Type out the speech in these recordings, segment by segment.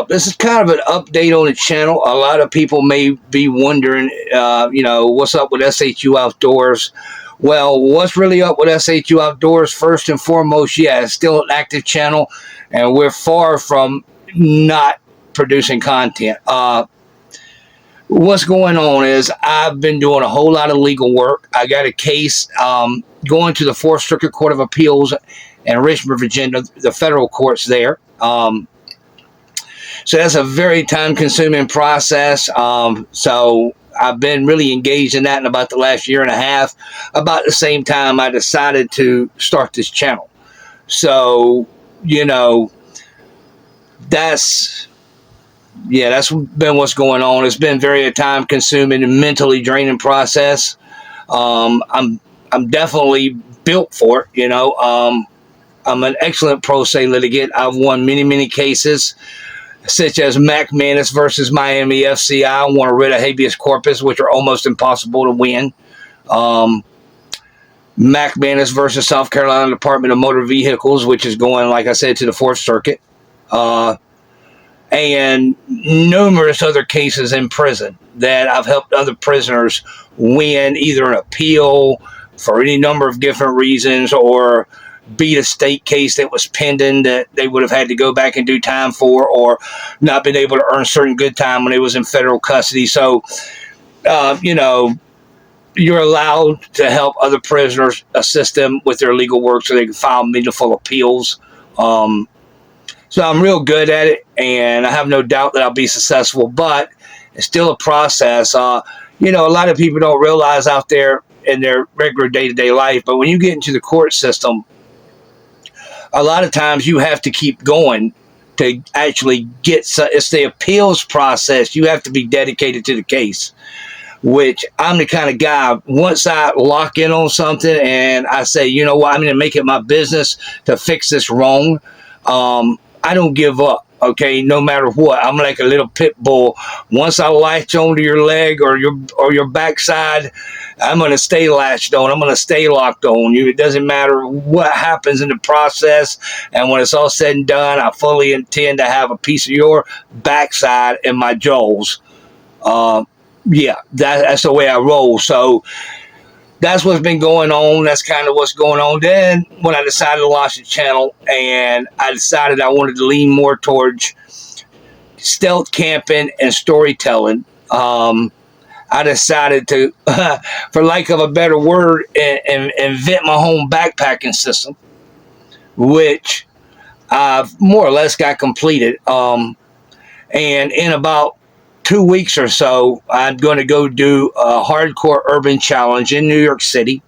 This is kind of an update on the channel. A lot of people may be wondering, what's up with SHU Outdoors? Well, what's really up with SHU Outdoors? First and foremost, yeah, it's still an active channel, and we're far from not producing content. What's going on is I've been doing a whole lot of legal work. I got a case going to the 4th Circuit Court of Appeals in Richmond, Virginia, the federal courts there. So that's a very time-consuming process. So I've been really engaged in that in about the last year and a half. About the same time, I decided to start this channel. So, that's been what's going on. It's been very time-consuming and mentally draining process. I'm definitely built for it. I'm an excellent pro se litigant. I've won many cases, such as Mac Manus versus Miami FC. I won a writ of habeas corpus, which are almost impossible to win. Mac Manus versus South Carolina Department of Motor Vehicles, which is going, like I said, to the 4th Circuit. And numerous other cases in prison that I've helped other prisoners win, either an appeal for any number of different reasons, or beat a state case that was pending that they would have had to go back and do time for, or not been able to earn certain good time when it was in federal custody. So, you're allowed to help other prisoners, assist them with their legal work so they can file meaningful appeals. So I'm real good at it, and I have no doubt that I'll be successful, but it's still a process. A lot of people don't realize out there in their regular day-to-day life, but when you get into the court system, a lot of times you have to keep going to actually it's the appeals process. You have to be dedicated to the case, which I'm the kind of guy, once I lock in on something and I say, you know what, I'm going to make it my business to fix this wrong. I don't give up. Okay, no matter what. I'm like a little pit bull. Once I latch onto your leg or your backside, I'm going to stay latched on. I'm going to stay locked on you. It doesn't matter what happens in the process. And when it's all said and done, I fully intend to have a piece of your backside in my jaws. That's the way I roll. So that's what's been going on. That's kind of what's going on. Then when I decided to launch the channel, and I decided I wanted to lean more towards stealth camping and storytelling, I decided to, for lack of a better word, invent my home backpacking system, which I've more or less got completed. And in about 2 weeks or so, I'm going to go do a hardcore urban challenge in New York City.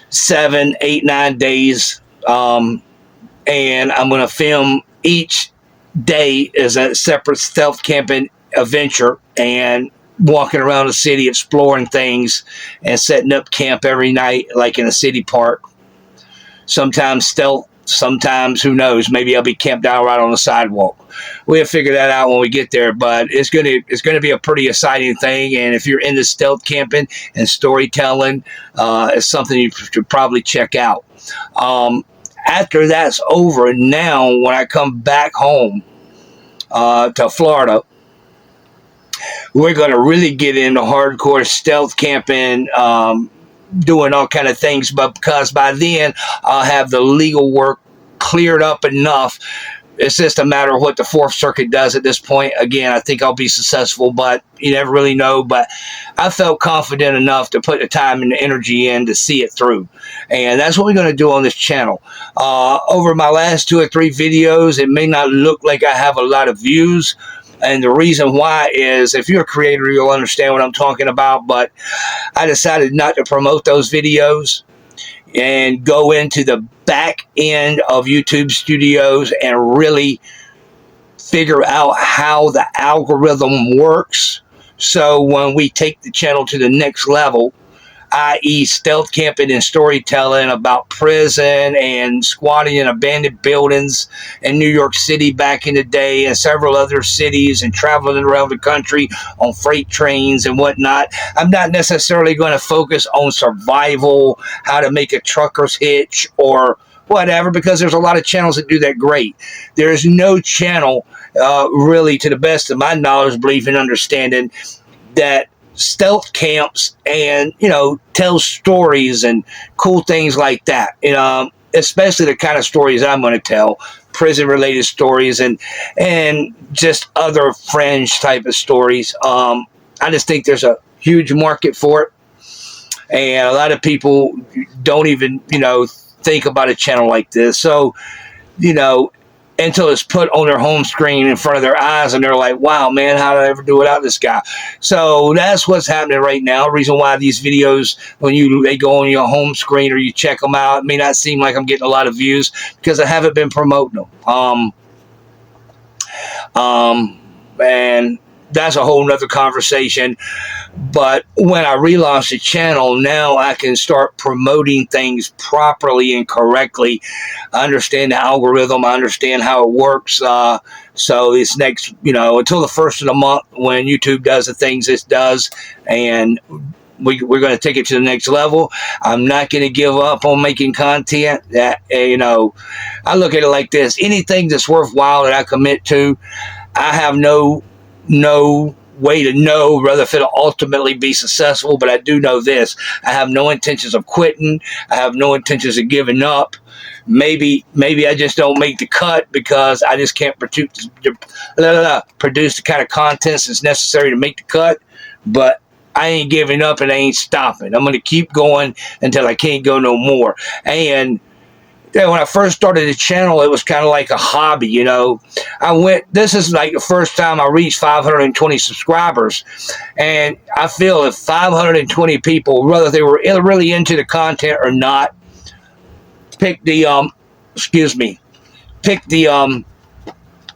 7, 8, 9 days. And I'm going to film each day as a separate stealth camping adventure and walking around the city, exploring things and setting up camp every night, like in a city park. Sometimes stealth, sometimes, who knows, maybe I'll be camped out right on the sidewalk. We'll figure that out when we get there, but it's gonna be a pretty exciting thing. And if you're into stealth camping and storytelling, it's something you should probably check out. After that's over, now when I come back home to Florida, we're gonna really get into hardcore stealth camping, doing all kind of things, but because by then I'll have the legal work cleared up enough. It's just a matter of what the 4th Circuit does at this point. Again, I think I'll be successful, but you never really know. But I felt confident enough to put the time and the energy in to see it through. And that's what we're going to do on this channel. Over my last 2 or 3 videos, it may not look like I have a lot of views. And the reason why is, if you're a creator, you'll understand what I'm talking about. But I decided not to promote those videos and go into the back end of YouTube Studios and really figure out how the algorithm works. So when we take the channel to the next level, i.e. stealth camping and storytelling about prison and squatting in abandoned buildings in New York City back in the day and several other cities, and traveling around the country on freight trains and whatnot. I'm not necessarily going to focus on survival, how to make a trucker's hitch, or whatever, because there's a lot of channels that do that great. There's no channel, really, to the best of my knowledge, belief, and understanding, that stealth camps and, tells stories and cool things like that. Especially the kind of stories I'm going to tell, prison related stories and just other fringe type of stories. I just think there's a huge market for it, and a lot of people don't even think about a channel like this. So until it's put on their home screen in front of their eyes, and they're like, wow, man, how did I ever do without this guy? So that's what's happening right now. The reason why these videos, when they go on your home screen or you check them out, it may not seem like I'm getting a lot of views, because I haven't been promoting them. And that's a whole nother conversation. But when I relaunch the channel, now I can start promoting things properly and correctly. I understand the algorithm. I understand how it works. So this next, until the first of the month, when YouTube does the things it does, and we're going to take it to the next level. I'm not going to give up on making content. That I look at it like this: anything that's worthwhile that I commit to, I have no way to know whether if it'll ultimately be successful, but I do know this: I have no intentions of quitting. I have no intentions of giving up. Maybe I just don't make the cut because I just can't produce the kind of contents that's necessary to make the cut. But I ain't giving up and I ain't stopping. I'm going to keep going until I can't go no more. And when I first started the channel, it was kind of like a hobby, this is like the first time I reached 520 subscribers. And I feel if 520 people, whether they were really into the content or not, pick the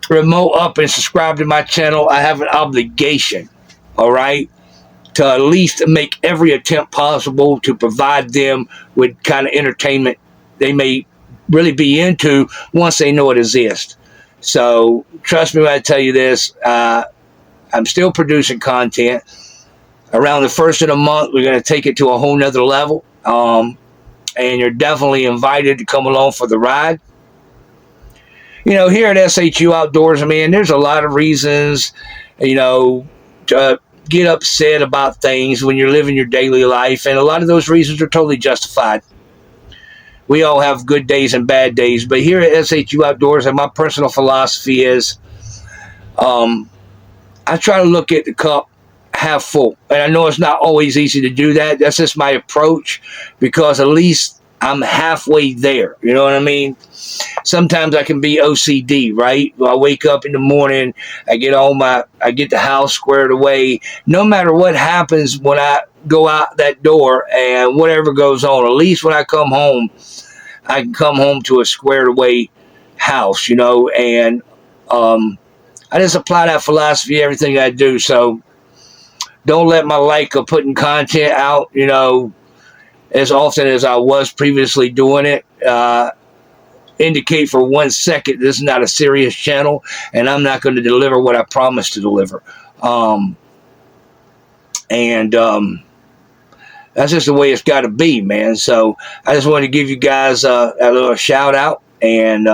remote up and subscribe to my channel, I have an obligation, all right, to at least make every attempt possible to provide them with kind of entertainment they may really be into once they know it exists. So trust me when I tell you this, I'm still producing content. Around the first of the month, we're going to take it to a whole nother level. And you're definitely invited to come along for the ride. Here at SHU Outdoors, there's a lot of reasons, to get upset about things when you're living your daily life, and a lot of those reasons are totally justified. We all have good days and bad days, but here at SHU Outdoors, and my personal philosophy is, I try to look at the cup half full, and I know it's not always easy to do that. That's just my approach, because at least I'm halfway there. You know what I mean? Sometimes I can be OCD, right? I wake up in the morning, I get the house squared away. No matter what happens when I go out that door and whatever goes on, at least when I come home, I can come home to a squared away house, and I just apply that philosophy to everything I do. So don't let my like of putting content out, as often as I was previously doing it, indicate for 1 second this is not a serious channel, and I'm not going to deliver what I promised to deliver. That's just the way it's got to be, man. So I just wanted to give you guys a little shout out and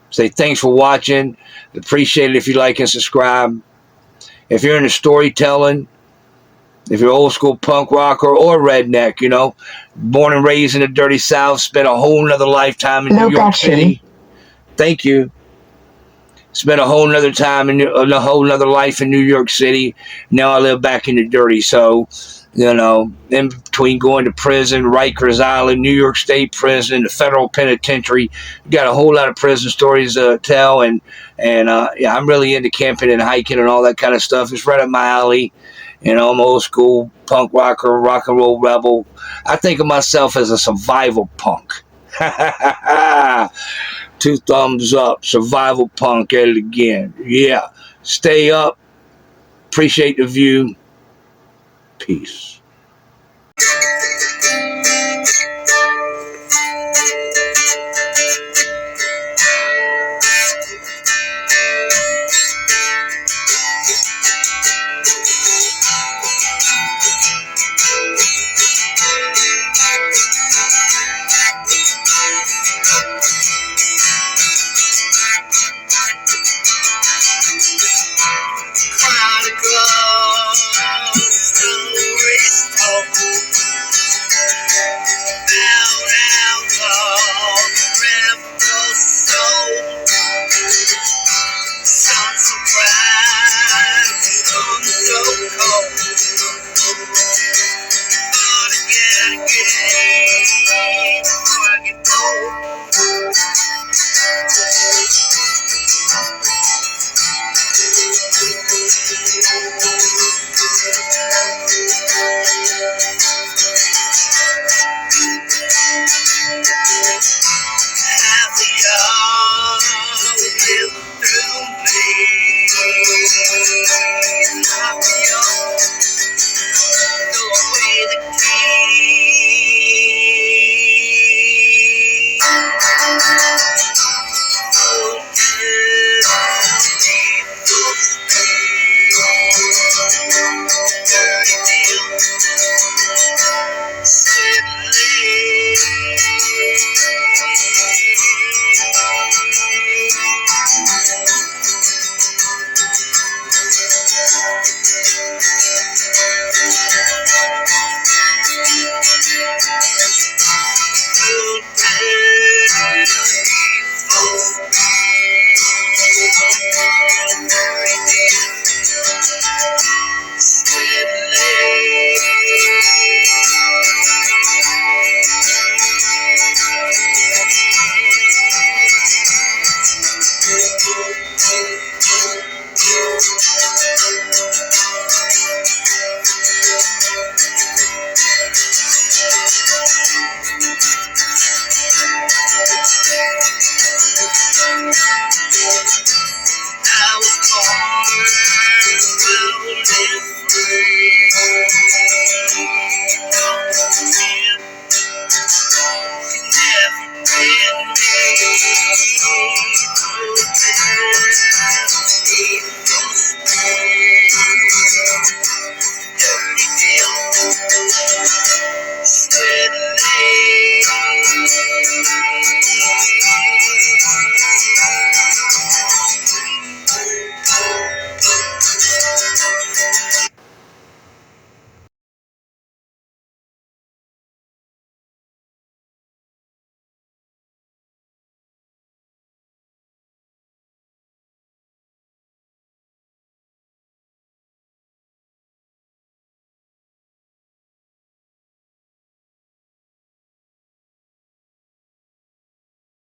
say thanks for watching. Appreciate it if you like and subscribe. If you're into storytelling, if you're old school punk rocker or redneck, born and raised in the dirty South, spent a whole nother lifetime in New York City. Thank you. Spent a whole nother time a whole nother life in New York City. Now I live back in the dirty. So, in between going to prison, Rikers Island, New York State Prison, the federal penitentiary, got a whole lot of prison stories to tell. And I'm really into camping and hiking and all that kind of stuff. It's right up my alley. I'm old school punk rocker, rock and roll rebel. I think of myself as a survival punk. 2 thumbs up, survival punk at it again. Yeah, stay up. Appreciate the view. Peace.